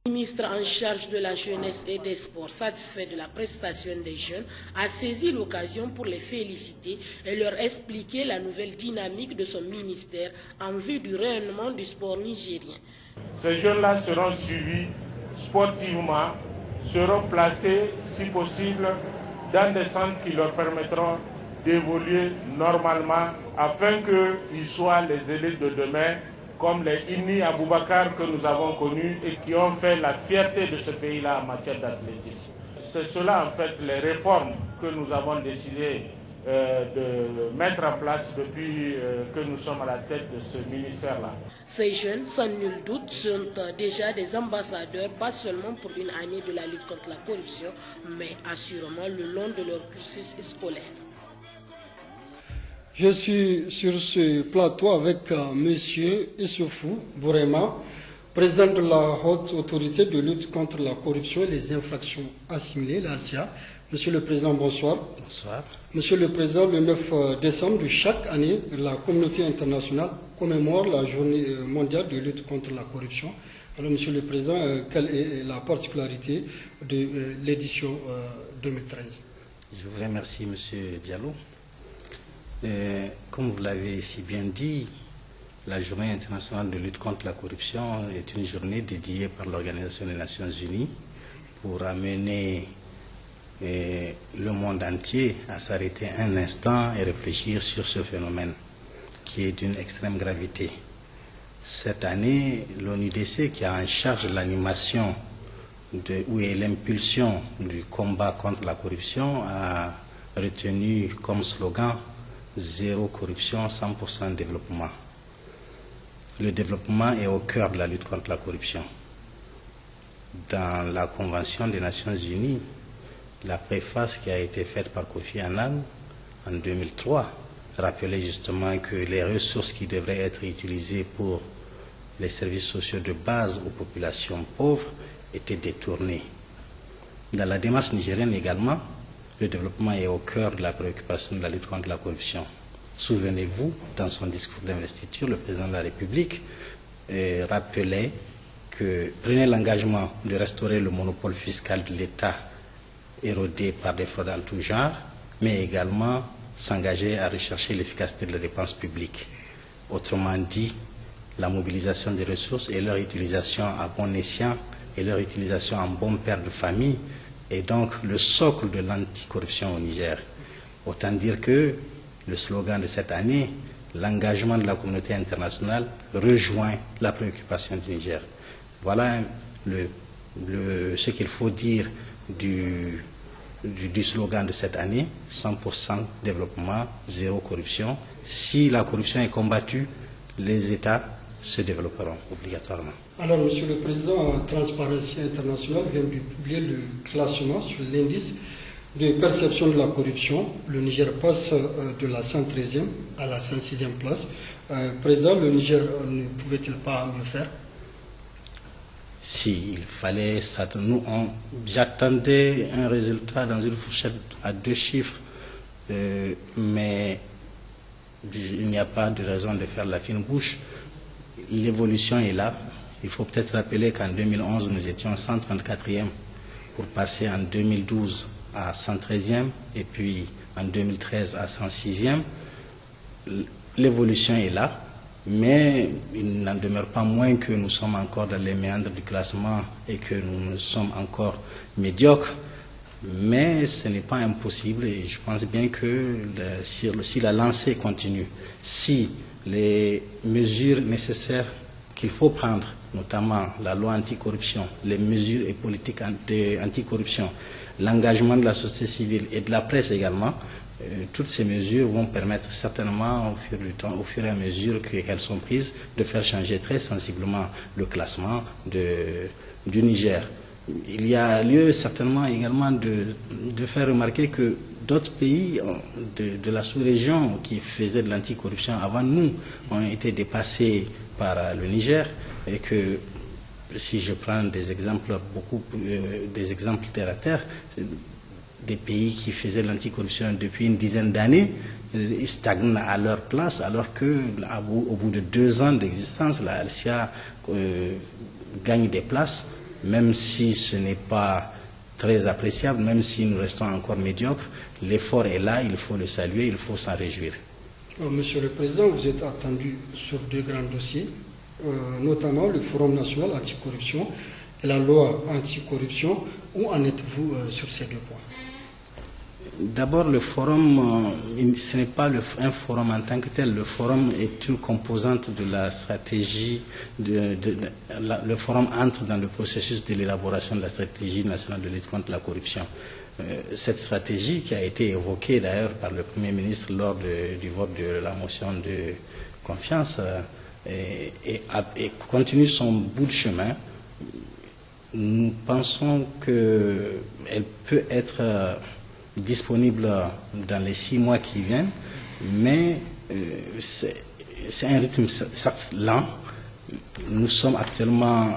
Le ministre en charge de la jeunesse et des sports, satisfait de la prestation des jeunes, a saisi l'occasion pour les féliciter et leur expliquer la nouvelle dynamique de son ministère en vue du rayonnement du sport nigérien. Ces jeunes-là seront suivis sportivement, seront placés, si possible, dans des centres qui leur permettront d'évoluer normalement afin qu'ils soient les élites de demain, comme les Inni Aboubakar que nous avons connus et qui ont fait la fierté de ce pays-là en matière d'athlétisme. C'est cela en fait les réformes que nous avons décidé de mettre en place depuis que nous sommes à la tête de ce ministère-là. Ces jeunes, sans nul doute, sont déjà des ambassadeurs, pas seulement pour une année de la lutte contre la corruption, mais assurément le long de leur cursus scolaire. Je suis sur ce plateau avec M. Issoufou Bourema, président de la Haute Autorité de lutte contre la corruption et les infractions assimilées, l'ALCIA. Monsieur le Président, bonsoir. Bonsoir. Monsieur le Président, le 9 décembre de chaque année, la communauté internationale commémore la journée mondiale de lutte contre la corruption. Alors, Monsieur le Président, quelle est la particularité de l'édition 2013? Je vous remercie, Monsieur Diallo. Comme vous l'avez si bien dit, la journée internationale de lutte contre la corruption est une journée dédiée par l'Organisation des Nations Unies pour amener le monde entier à s'arrêter un instant et réfléchir sur ce phénomène qui est d'une extrême gravité. Cette année, l'ONUDC, qui a en charge l'animation ou l'impulsion du combat contre la corruption, a retenu comme slogan zéro corruption, 100% développement. Le développement est au cœur de la lutte contre la corruption. Dans la Convention des Nations Unies, la préface qui a été faite par Kofi Annan en 2003 rappelait justement que les ressources qui devraient être utilisées pour les services sociaux de base aux populations pauvres étaient détournées. Dans la démarche nigérienne également, le développement est au cœur de la préoccupation de la lutte contre la corruption. Souvenez-vous, dans son discours d'investiture, le président de la République rappelait que prenait l'engagement de restaurer le monopole fiscal de l'État érodé par des fraudes en tout genre, mais également s'engager à rechercher l'efficacité de la dépense publique. Autrement dit, la mobilisation des ressources et leur utilisation à bon escient et leur utilisation en bon père de famille est donc le socle de l'anticorruption au Niger. Autant dire que le slogan de cette année, l'engagement de la communauté internationale, rejoint la préoccupation du Niger. Voilà ce qu'il faut dire du slogan de cette année, 100% développement, zéro corruption. Si la corruption est combattue, les États se développeront obligatoirement. Alors, Monsieur le Président, Transparency International vient de publier le classement sur l'indice de perception de la corruption. Le Niger passe de la 113e à la 106e place. Président, le Niger ne pouvait-il pas mieux faire? Si, il fallait ça. J'attendais un résultat dans une fourchette à 2 chiffres, mais il n'y a pas de raison de faire la fine bouche. L'évolution est là. Il faut peut-être rappeler qu'en 2011, nous étions 134e pour passer en 2012 à 113e et puis en 2013 à 106e. L'évolution est là. Mais il n'en demeure pas moins que nous sommes encore dans les méandres du classement et que nous sommes encore médiocres. Mais ce n'est pas impossible et je pense bien que si la lancée continue, si les mesures nécessaires qu'il faut prendre, notamment la loi anticorruption, les mesures et politiques anticorruption, l'engagement de la société civile et de la presse également, toutes ces mesures vont permettre certainement au fur et à mesure qu'elles sont prises, de faire changer très sensiblement le classement du Niger. Il y a lieu certainement également de faire remarquer que d'autres pays de la sous-région qui faisaient de l'anticorruption avant nous ont été dépassés par le Niger et que si je prends des exemples des exemples terre à terre, des pays qui faisaient l'anticorruption depuis une dizaine d'années, ils stagnent à leur place, alors qu'au bout de 2 ans d'existence, la LCA gagne des places même si ce n'est pas très appréciable, même si nous restons encore médiocres, l'effort est là, il faut le saluer, il faut s'en réjouir. Monsieur le Président, vous êtes attendu sur 2 grands dossiers, notamment le Forum national anticorruption et la loi anticorruption. Où en êtes-vous sur ces 2 points? D'abord, le forum, ce n'est pas un forum en tant que tel. Le forum est une composante de la stratégie. Le forum entre dans le processus de l'élaboration de la stratégie nationale de lutte contre la corruption. Cette stratégie qui a été évoquée d'ailleurs par le Premier ministre lors du vote de la motion de confiance et continue son bout de chemin. Nous pensons qu'elle peut être disponible dans les 6 mois qui viennent, mais c'est un rythme certes lent. Nous sommes actuellement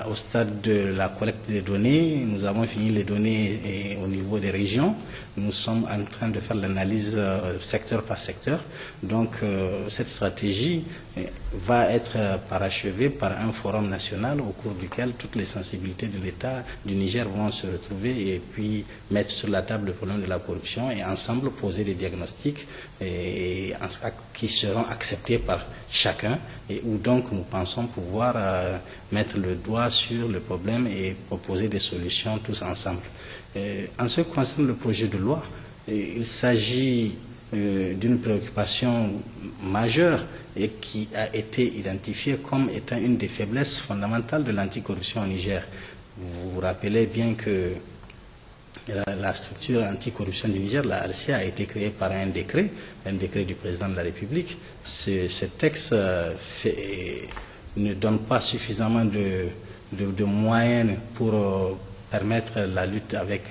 au stade de la collecte des données. Nous avons fini les données au niveau des régions. Nous sommes en train de faire l'analyse secteur par secteur. Donc cette stratégie va être parachevée par un forum national au cours duquel toutes les sensibilités de l'État du Niger vont se retrouver et puis mettre sur la table le problème de la corruption et ensemble poser des diagnostics qui seront acceptés par chacun et où donc nous pensons pouvoir mettre le doigt sur le problème et proposer des solutions tous ensemble. En ce qui concerne le projet de loi, il s'agit d'une préoccupation majeure et qui a été identifiée comme étant une des faiblesses fondamentales de l'anticorruption au Niger. Vous vous rappelez bien que la structure anticorruption du Niger, la ALCIA, a été créée par un décret du président de la République. Ce texte ne donne pas suffisamment de moyens pour permettre la lutte avec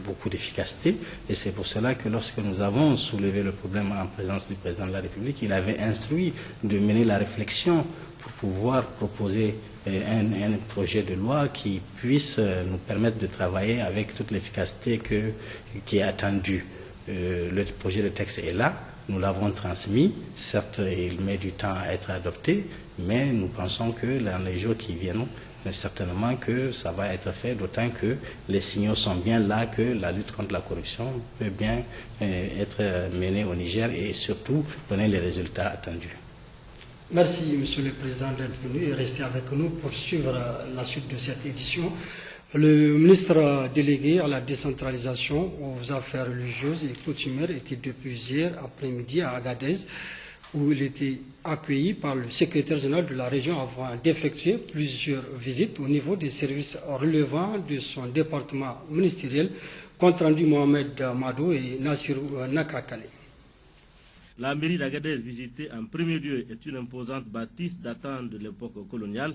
beaucoup d'efficacité. Et c'est pour cela que lorsque nous avons soulevé le problème en présence du président de la République, il avait instruit de mener la réflexion pour pouvoir proposer un projet de loi qui puisse nous permettre de travailler avec toute l'efficacité qui est attendue. Le projet de texte est là, nous l'avons transmis, certes il met du temps à être adopté, mais nous pensons que dans les jours qui viennent, certainement que ça va être fait, d'autant que les signaux sont bien là que la lutte contre la corruption peut bien être menée au Niger et surtout donner les résultats attendus. Merci, Monsieur le Président, d'être venu et rester avec nous pour suivre la suite de cette édition. Le ministre délégué à la décentralisation, aux affaires religieuses et coutumières était depuis hier après-midi à Agadez, où il était accueilli par le secrétaire général de la région avant d'effectuer plusieurs visites au niveau des services relevant de son département ministériel, compte rendu Mohamed Madou et Nassirou Nakakale. La mairie d'Agadez, visitée en premier lieu, est une imposante bâtisse datant de l'époque coloniale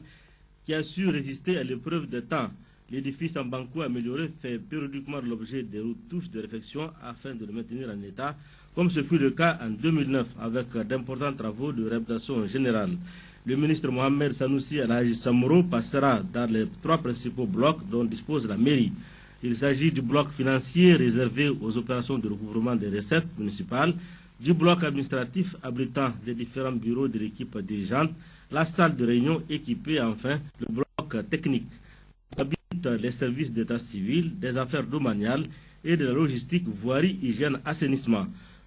qui a su résister à l'épreuve des temps. L'édifice en banco amélioré fait périodiquement l'objet des retouches de réflexion afin de le maintenir en état, comme ce fut le cas en 2009 avec d'importants travaux de réhabilitation générale. Le ministre Mohamed Sanoussi Al-Haji Samro passera dans les 3 principaux blocs dont dispose la mairie. Il s'agit du bloc financier réservé aux opérations de recouvrement des recettes municipales, du bloc administratif abritant les différents bureaux de l'équipe dirigeante, la salle de réunion équipée et enfin le bloc technique. Les services d'état civil, des affaires domaniales et de la logistique, voirie, hygiène, assainissement.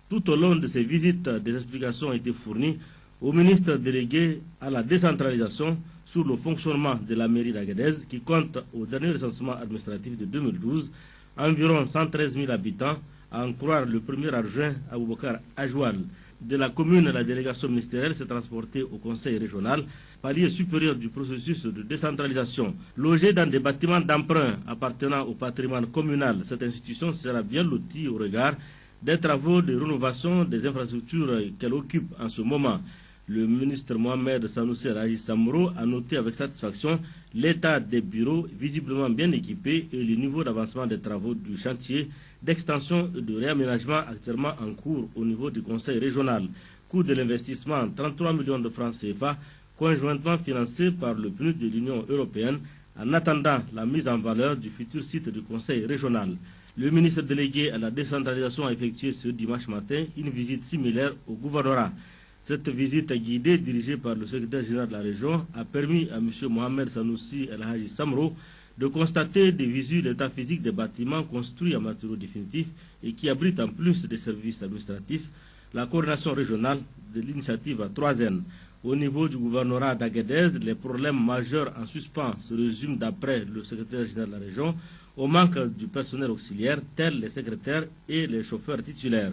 Tout au long de ces visites, des explications ont été fournies au ministre délégué à la décentralisation sur le fonctionnement de la mairie d'Agadez qui compte au dernier recensement administratif de 2012 environ 113 000 habitants, à en croire le premier adjoint Aboubakar Ajoual. De la commune, la délégation ministérielle s'est transportée au conseil régional, palier supérieur du processus de décentralisation. Logée dans des bâtiments d'emprunt appartenant au patrimoine communal, cette institution sera bien lotie au regard des travaux de rénovation des infrastructures qu'elle occupe en ce moment. Le ministre Mohamed Sanoussi Al-Haji Samro a noté avec satisfaction l'état des bureaux visiblement bien équipés et le niveau d'avancement des travaux du chantier d'extension et de réaménagement actuellement en cours au niveau du conseil régional. Coût de l'investissement 33 millions de francs CFA, conjointement financé par le PNUD de l'Union européenne, en attendant la mise en valeur du futur site du conseil régional. Le ministre délégué à la décentralisation a effectué ce dimanche matin une visite similaire au gouvernorat. Cette visite guidée, dirigée par le secrétaire général de la région, a permis à M. Mohamed Sanoussi El-Haji Samro de constater de visu l'état physique des bâtiments construits en matériaux définitifs et qui abritent en plus des services administratifs, la coordination régionale de l'initiative 3N. Au niveau du gouvernorat d'Agadez, les problèmes majeurs en suspens se résument d'après le secrétaire général de la région au manque du personnel auxiliaire, tels les secrétaires et les chauffeurs titulaires.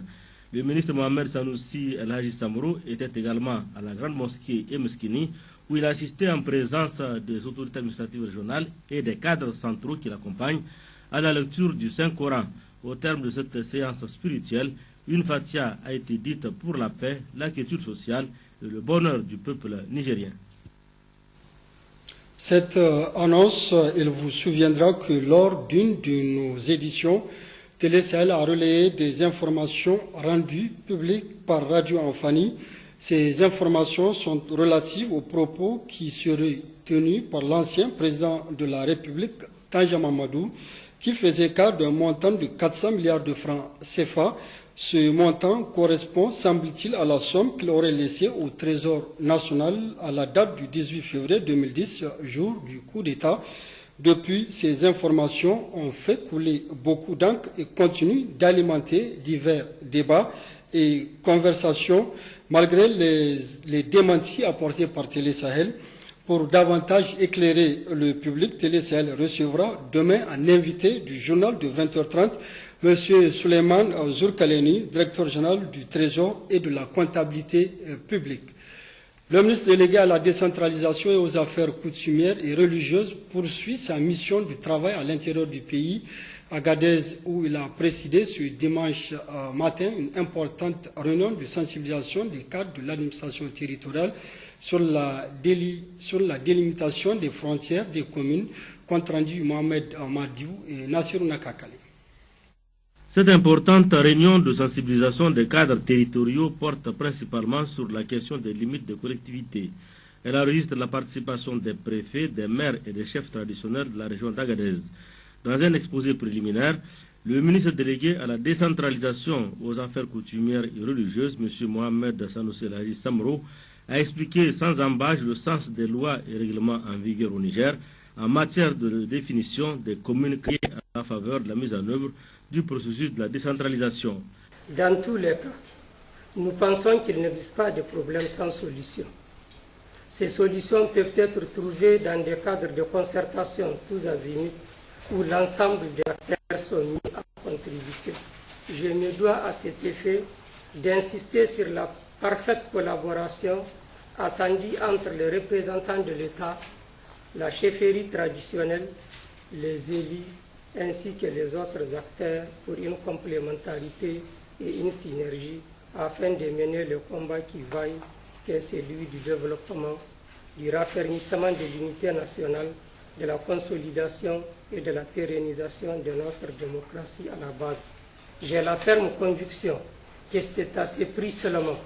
Le ministre Mohamed Sanoussi El Hadji Samrou était également à la grande mosquée Emeskini, où il assistait en présence des autorités administratives régionales et des cadres centraux qui l'accompagnent à la lecture du Saint-Coran. Au terme de cette séance spirituelle, une fatia a été dite pour la paix, la quiétude sociale et le bonheur du peuple nigérien. Cette annonce, il vous souviendra que lors d'une de nos éditions, Télé Sahel a relayé des informations rendues publiques par Radio Amfani. Ces informations sont relatives aux propos qui seraient tenus par l'ancien président de la République, Tanja Mamadou, qui faisait cas d'un montant de 400 milliards de francs CFA. Ce montant correspond, semble-t-il, à la somme qu'il aurait laissée au Trésor national à la date du 18 février 2010, jour du coup d'État. Depuis, ces informations ont fait couler beaucoup d'encre et continuent d'alimenter divers débats et conversations, malgré les démentis apportés par Télé Sahel. Pour davantage éclairer le public, Télé Sahel recevra demain un invité du journal de 20h30, M. Souleymane Zourkaleni, directeur général du Trésor et de la comptabilité publique. Le ministre délégué à la décentralisation et aux affaires coutumières et religieuses poursuit sa mission de travail à l'intérieur du pays, à Agadez, où il a présidé ce dimanche matin une importante réunion de sensibilisation des cadres de l'administration territoriale sur la délimitation des frontières des communes, compte rendu Mohamed Madiou et Nassirou Nakakale. Cette importante réunion de sensibilisation des cadres territoriaux porte principalement sur la question des limites de collectivité. Elle enregistre la participation des préfets, des maires et des chefs traditionnels de la région d'Agadez. Dans un exposé préliminaire, le ministre délégué à la décentralisation aux affaires coutumières et religieuses, M. Mohamed Sanoussi El Hadji Samrou, a expliqué sans embâche le sens des lois et règlements en vigueur au Niger en matière de définition des communes créées à la faveur de la mise en œuvre du processus de la décentralisation. Dans tous les cas, nous pensons qu'il n'existe pas de problème sans solution. Ces solutions peuvent être trouvées dans des cadres de concertation tous azimuts où l'ensemble des acteurs sont mis à contribution. Je me dois à cet effet d'insister sur la parfaite collaboration attendue entre les représentants de l'État, la chefferie traditionnelle, les élus, ainsi que les autres acteurs pour une complémentarité et une synergie afin de mener le combat qui vaille, qui est celui du développement, du raffermissement de l'unité nationale, de la consolidation et de la pérennisation de notre démocratie à la base. J'ai la ferme conviction que c'est à ce prix seulement